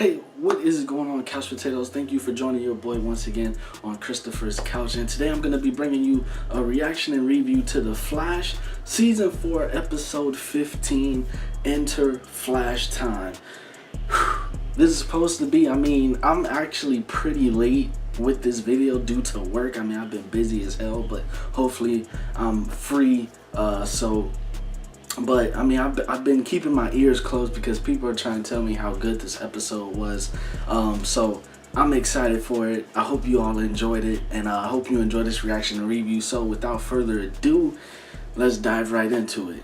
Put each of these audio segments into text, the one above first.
Hey, what is going on, Couch Potatoes? Thank you for joining your boy once again on Christopher's Couch. And today I'm going to be bringing you a reaction and review to The Flash, Season 4, Episode 15, Enter Flash Time. This is supposed to be, I'm actually pretty late with this video due to work. I've been busy as hell, but hopefully I'm free. But I've been keeping my ears closed because people are trying to tell me how good this episode was. So I'm excited for it. I hope you all enjoyed it, and I hope you enjoyed this reaction and review. So without further ado, let's dive right into it.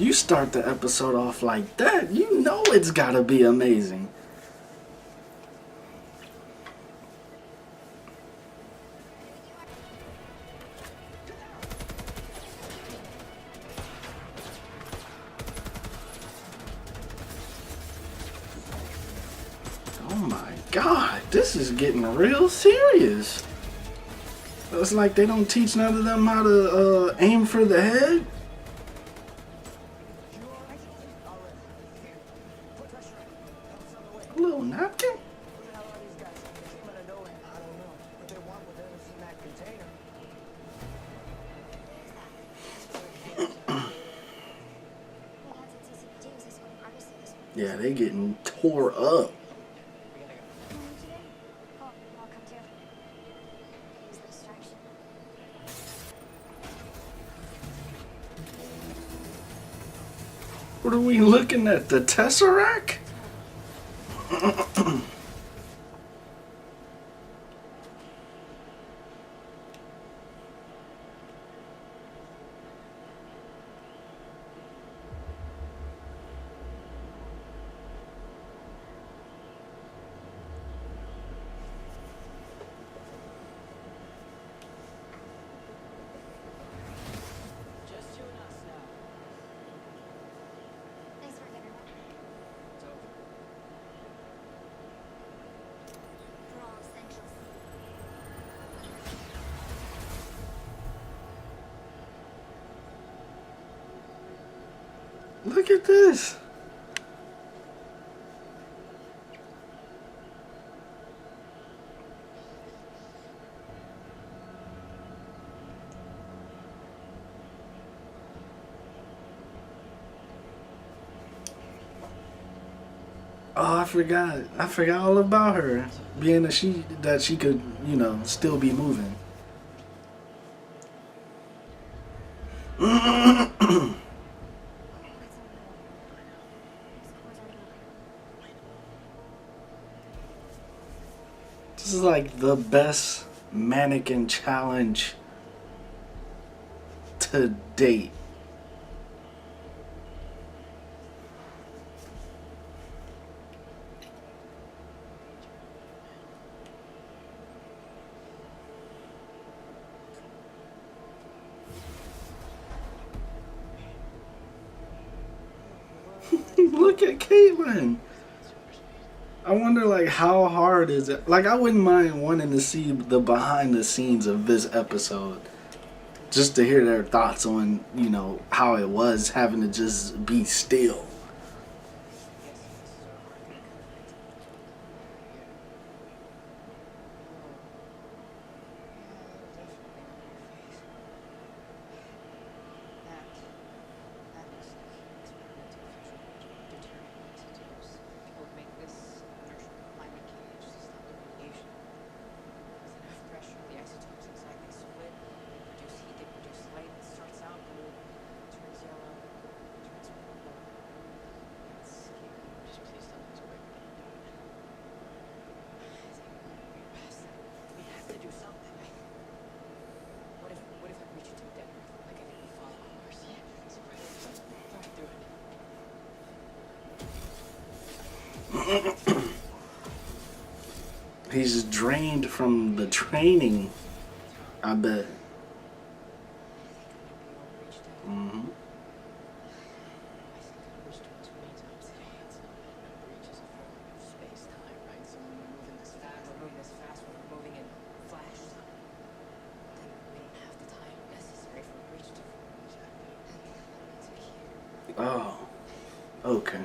You start the episode off like that, you know it's gotta be amazing. Oh my God, this is getting real serious. It's like they don't teach none of them how to aim for the head. A little napkin? Yeah, they getting tore up. What are we looking at? The Tesseract? Look at this. Oh, I forgot. I forgot all about her. Being that she could, still be moving. This is like the best mannequin challenge to date. Look at Caitlyn. I wonder, like, how hard is it? Like, I wouldn't mind wanting to see the behind the scenes of this episode, just to hear their thoughts on, how it was having to just be still. He's drained from the training, I bet. Mm-hmm. Oh, okay.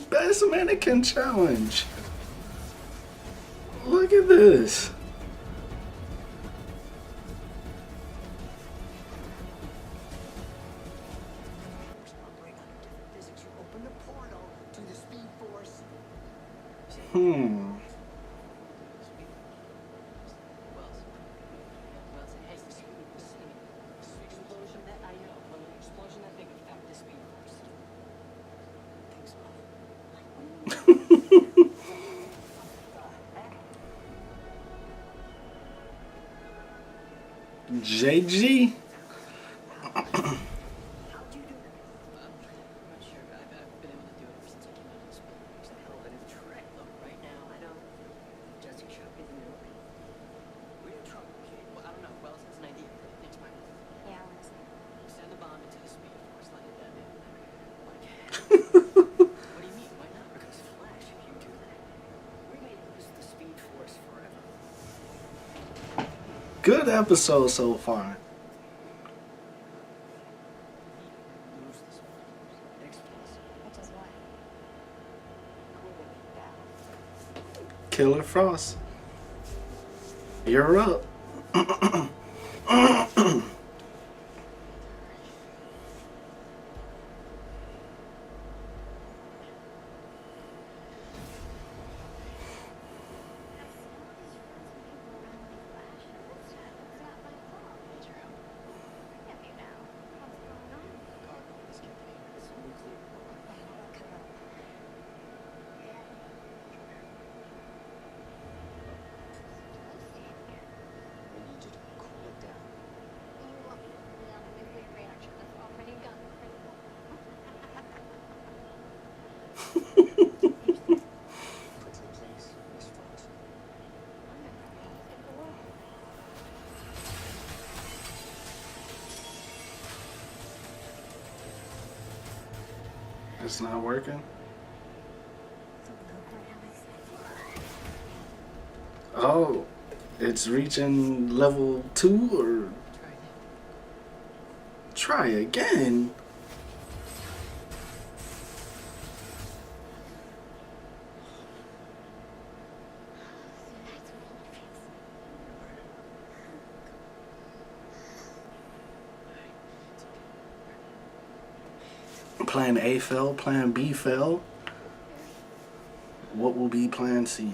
Best mannequin challenge. Look at this. Hmm. JG. Good episode so far. Killer Frost. You're up. It's not working. Oh, it's reaching level 2 or try again. Plan A fell, plan B fell. What will be plan C?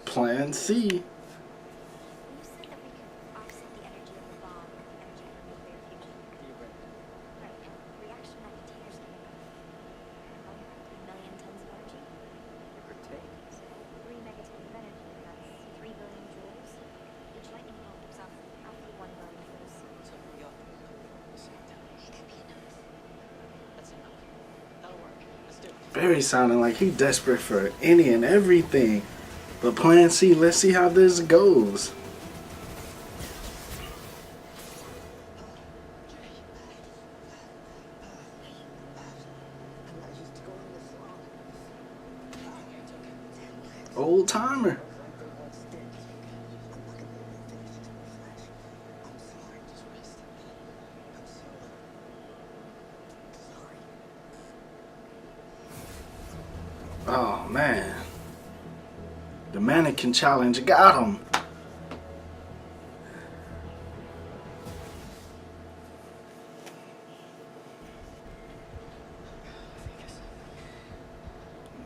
Plan C. Barry sounding like he desperate for any and everything. But plan C, let's see how this goes. Old timer. Oh man. The The mannequin challenge got him.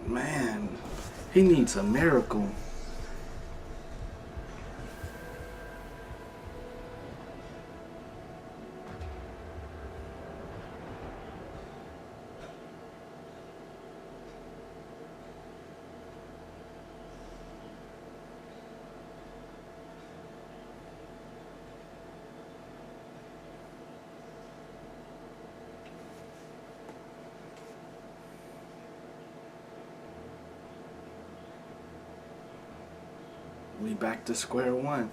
Man, he needs a miracle. We back to square one.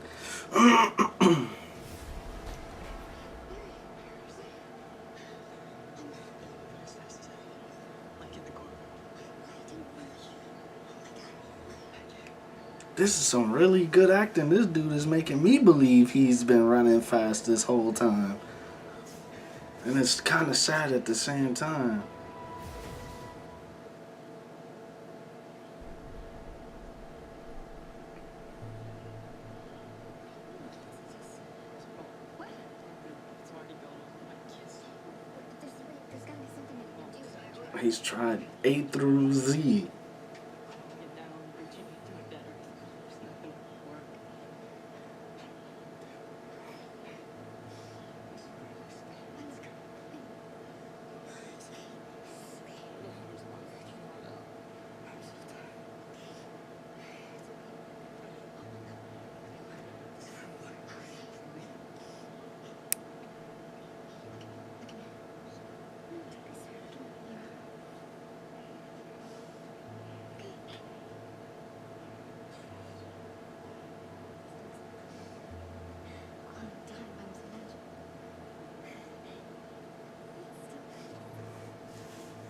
This is some really good acting. This dude is making me believe he's been running fast this whole time. And it's kind of sad at the same time. He's tried A through Z.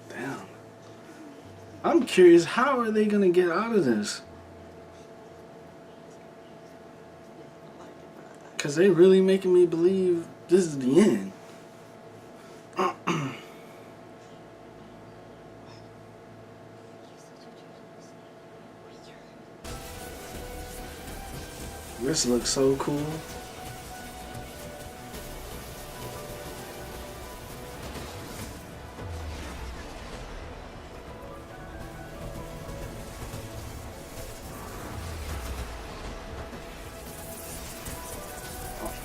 Damn. I'm curious, how are they gonna get out of this? Cause they really making me believe this is the end. This looks so cool.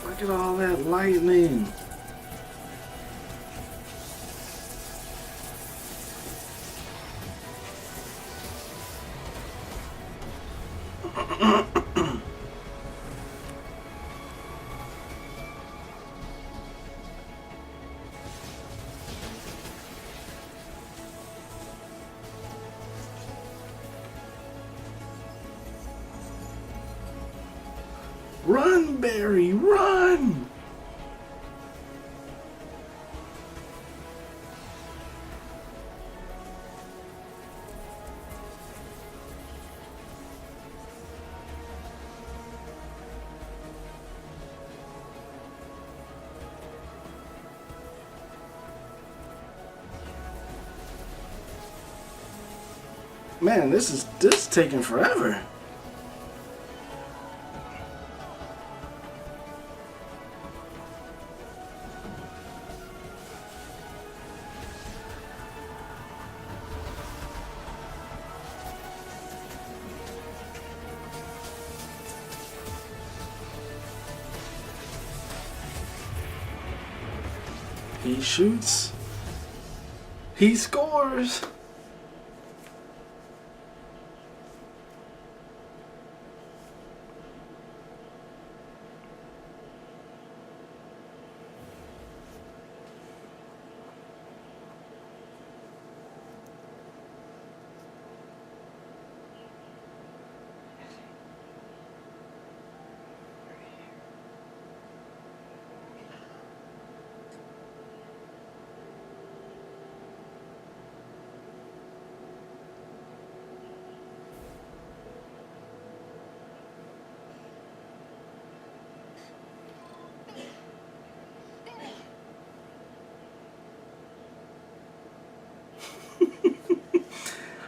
Look at all that lightning. Run, Barry, run! Man, this is taking forever. He shoots. He scores.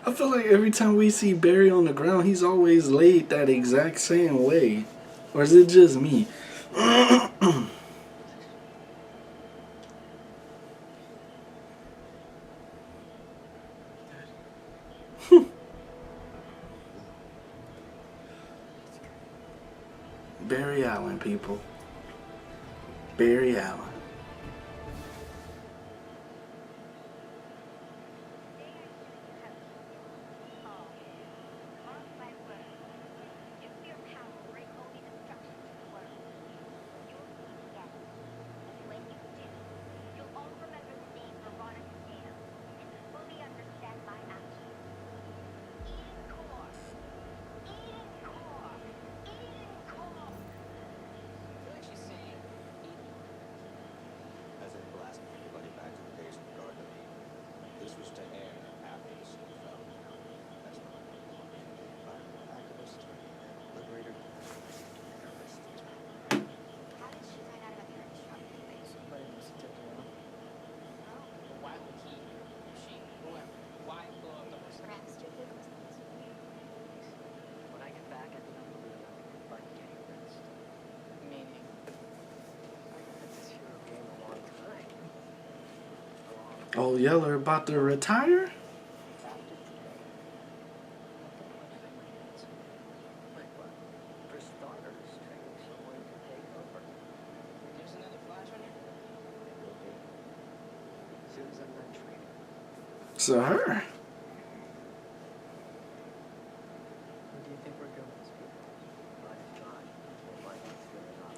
I feel like every time we see Barry on the ground, he's always laid that exact same way. Or is it just me? Barry Allen, people. Barry Allen. Oh, Yeller about to retire? So her.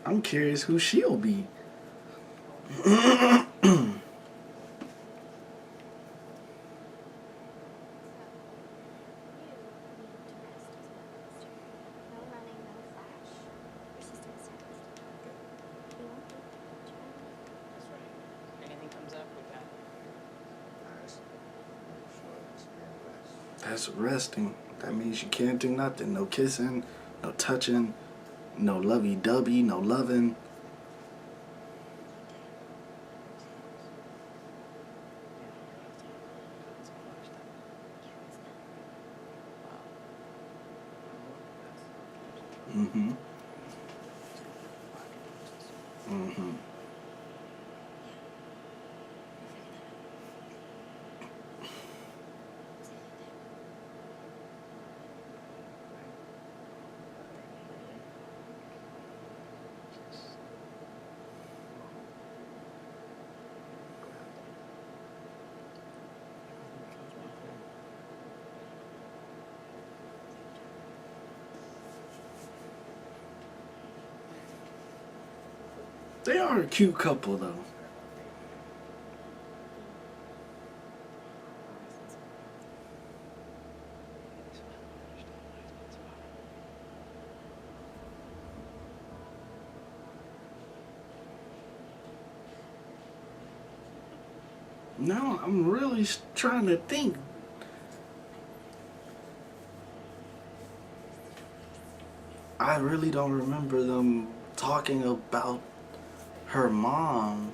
I'm curious who she'll be. That's resting. That means you can't do nothing. No kissing, no touching, no lovey-dovey, no loving. Mm-hmm. Mm-hmm. They are a cute couple, though. Now I'm really trying to think. I really don't remember them talking about her mom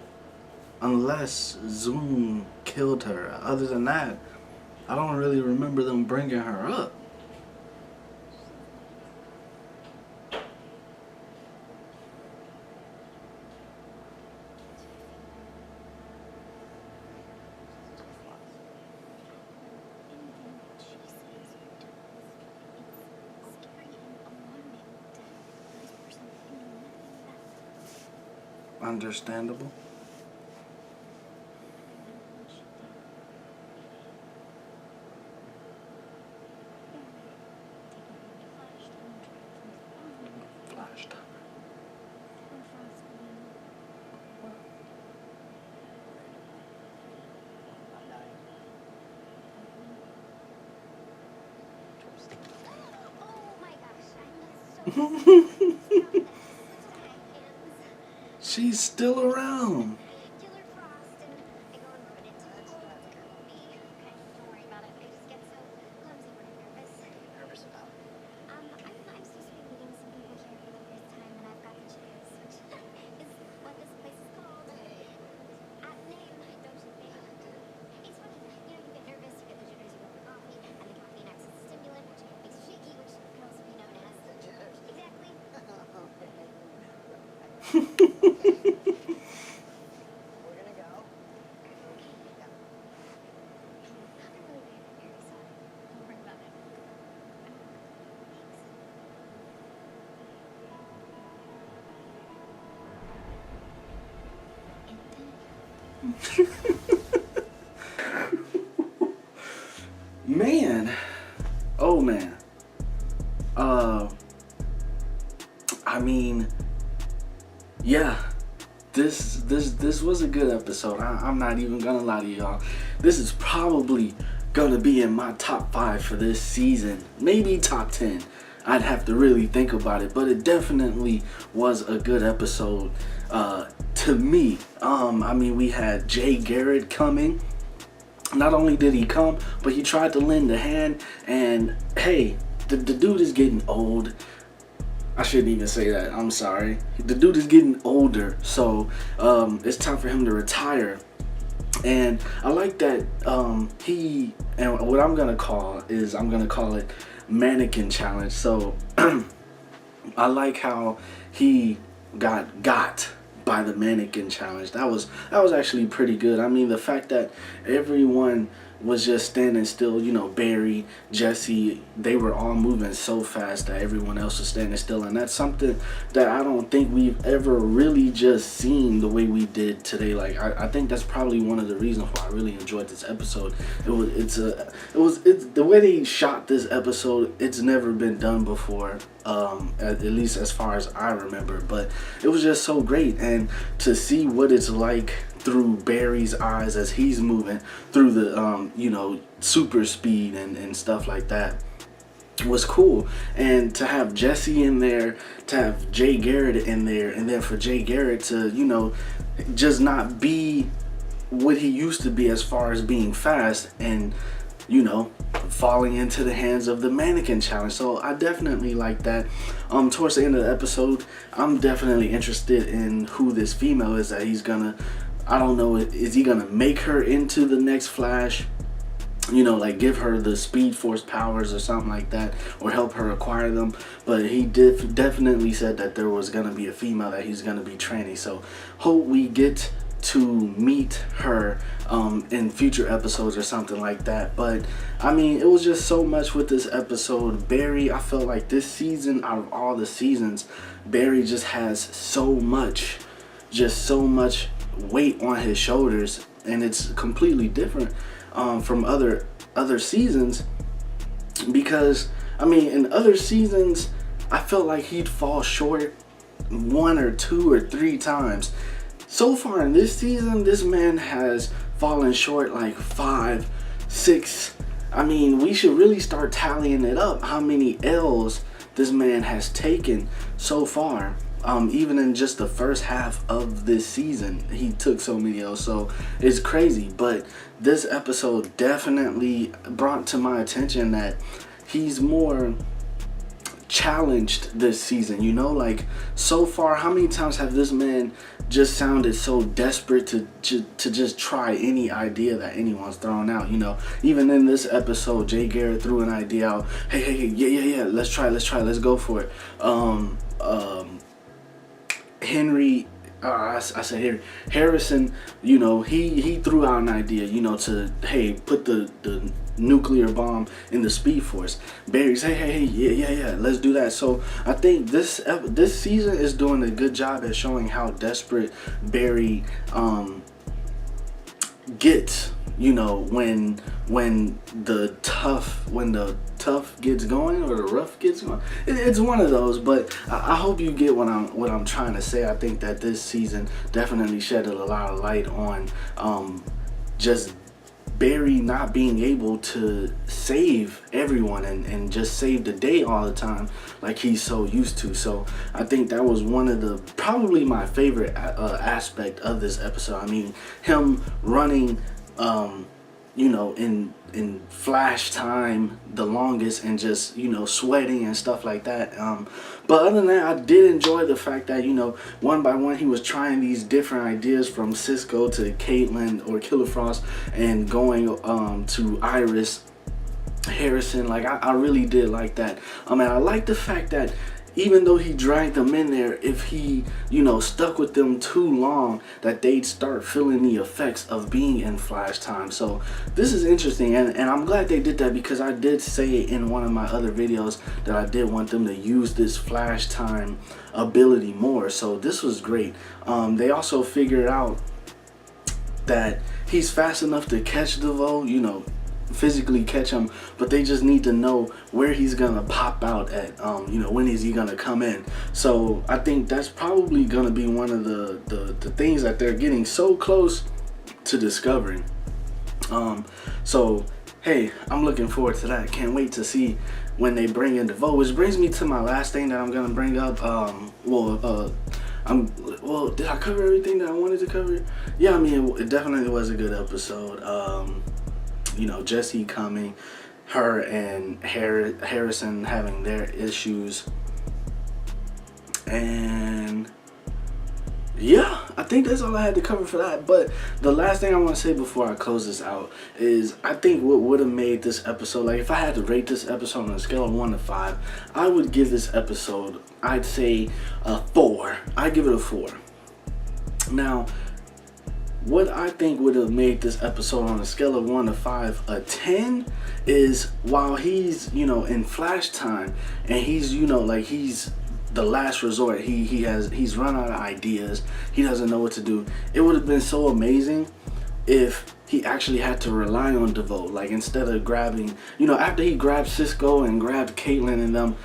unless Zoom killed her. Other than that, I don't really remember them bringing her up. Understandable. Flashed. She's still around. Man, oh man. I mean, yeah. This was a good episode. I'm not even gonna lie to y'all. This is probably gonna be in my top 5 for this season. Maybe top 10. I'd have to really think about it, but it definitely was a good episode to me. I mean, we had Jay Garrett coming. Not only did he come, but he tried to lend a hand. And hey, the dude is getting old. I shouldn't even say that. I'm sorry. The dude is getting older, so it's time for him to retire. And I like that he, and what I'm gonna call it mannequin challenge. So I like how he got by the mannequin challenge. That was actually pretty good. I mean, the fact that everyone was just standing still, you know, Barry, Jesse, they were all moving so fast that everyone else was standing still, and that's something that I don't think we've ever really just seen the way we did today. Like I think that's probably one of the reasons why I really enjoyed this episode. It's the way they shot this episode. It's never been done before, at least as far as I remember. But it was just so great, and to see what it's like through Barry's eyes as he's moving through the you know, super speed and stuff like that was cool. And to have Jesse in there, to have Jay Garrett in there, and then for Jay Garrett to, you know, just not be what he used to be as far as being fast and, you know, falling into the hands of the mannequin challenge. So I definitely like that. Towards the end of the episode, I'm definitely interested in who this female is that he's gonna, I don't know, is he gonna make her into the next Flash? You know, like give her the Speed Force powers or something like that, or help her acquire them. But he definitely said that there was gonna be a female that he's gonna be training. So hope we get to meet her in future episodes or something like that. But I mean, it was just so much with this episode. Barry, I felt like this season, out of all the seasons, Barry just has so much weight on his shoulders, and it's completely different from other seasons, because I mean, in other seasons I felt like he'd fall short 1 or 2 or 3 times. So far in this season, this man has fallen short like 5, 6. I mean, we should really start tallying it up, how many L's this man has taken so far. Even in just the first half of this season, he took so many L's, so it's crazy. But this episode definitely brought to my attention that he's more challenged this season, you know. Like, so far, how many times have this man just sounded so desperate to just try any idea that anyone's throwing out, you know? Even in this episode, Jay Garrett threw an idea out. Hey, yeah, let's try, let's go for it. Henry, I said here, Harrison, you know, he threw out an idea, you know, to, hey, put the nuclear bomb in the Speed Force. Barry's, hey, yeah, let's do that. So I think this season is doing a good job at showing how desperate Barry gets, you know, when the tough gets going, or the rough gets going. It's one of those. But I hope you get what I'm trying to say. I think that this season definitely shedded a lot of light on just Barry not being able to save everyone and just save the day all the time like he's so used to. So I think that was one of the, probably my favorite aspect of this episode. I mean, him running you know, in Flash time the longest, and just, you know, sweating and stuff like that. But other than that, I did enjoy the fact that, you know, one by one he was trying these different ideas, from Cisco to Caitlin or Killer Frost, and going to Iris, Harrison. Like, I really did like that. I mean, I like the fact that even though he dragged them in there, if he, stuck with them too long, that they'd start feeling the effects of being in Flash time. So this is interesting, and I'm glad they did that, because I did say in one of my other videos that I did want them to use this Flash time ability more. So this was great. They also figured out that he's fast enough to catch DeVoe, physically catch him, but they just need to know where he's gonna pop out at, when is he gonna come in. So I think that's probably gonna be one of the things that they're getting so close to discovering. So hey, I'm looking forward to that. Can't wait to see when they bring in DeVoe, which brings me to my last thing that I'm gonna bring up. Did I cover everything that I wanted to cover? Yeah, I mean, it definitely was a good episode. Jesse coming, her and Harrison having their issues, and yeah, I think that's all I had to cover for that. But the last thing I want to say before I close this out is, I think what would have made this episode, like if I had to rate this episode on a scale of 1 to 5, I would give this episode, I'd say a 4. I'd give it a 4. Now, what I think would have made this episode on a scale of 1 to 5 a 10 is, while he's, in Flash time, and he's, he's the last resort, he's run out of ideas, he doesn't know what to do. It would have been so amazing if he actually had to rely on DeVoe. Like, instead of grabbing, after he grabbed Cisco and grabbed Caitlin and them,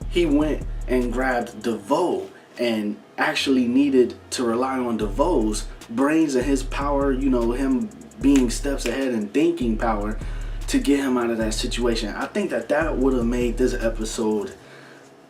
he went and grabbed DeVoe and actually needed to rely on DeVoe's brains and his power, him being steps ahead and thinking power to get him out of that situation. I think that would have made this episode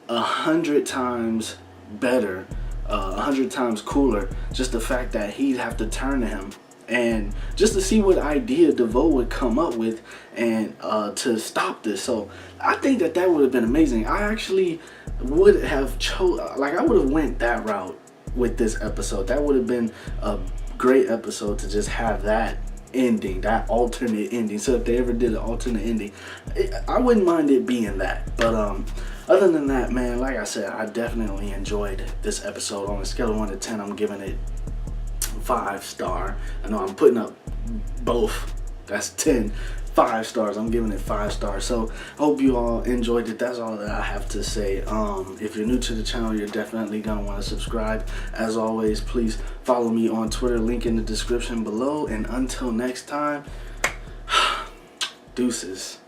100 times better, 100 times cooler. Just the fact that he'd have to turn to him, and just to see what idea DeVoe would come up with, and to stop this. So I think that would have been amazing. I actually would have I would have went that route with this episode. That would have been a great episode, to just have that ending, that alternate ending. So if they ever did an alternate ending, I wouldn't mind it being that. But other than that, man, like I said, I definitely enjoyed this episode. On a scale of 1 to 10, I'm giving it 5 star. I know I'm putting up both. That's 10. 5 stars. I'm giving it 5 stars. So I hope you all enjoyed it. That's all that I have to say. If you're new to the channel, you're definitely gonna want to subscribe. As always, please follow me on Twitter, link in the description below. And until next time, deuces.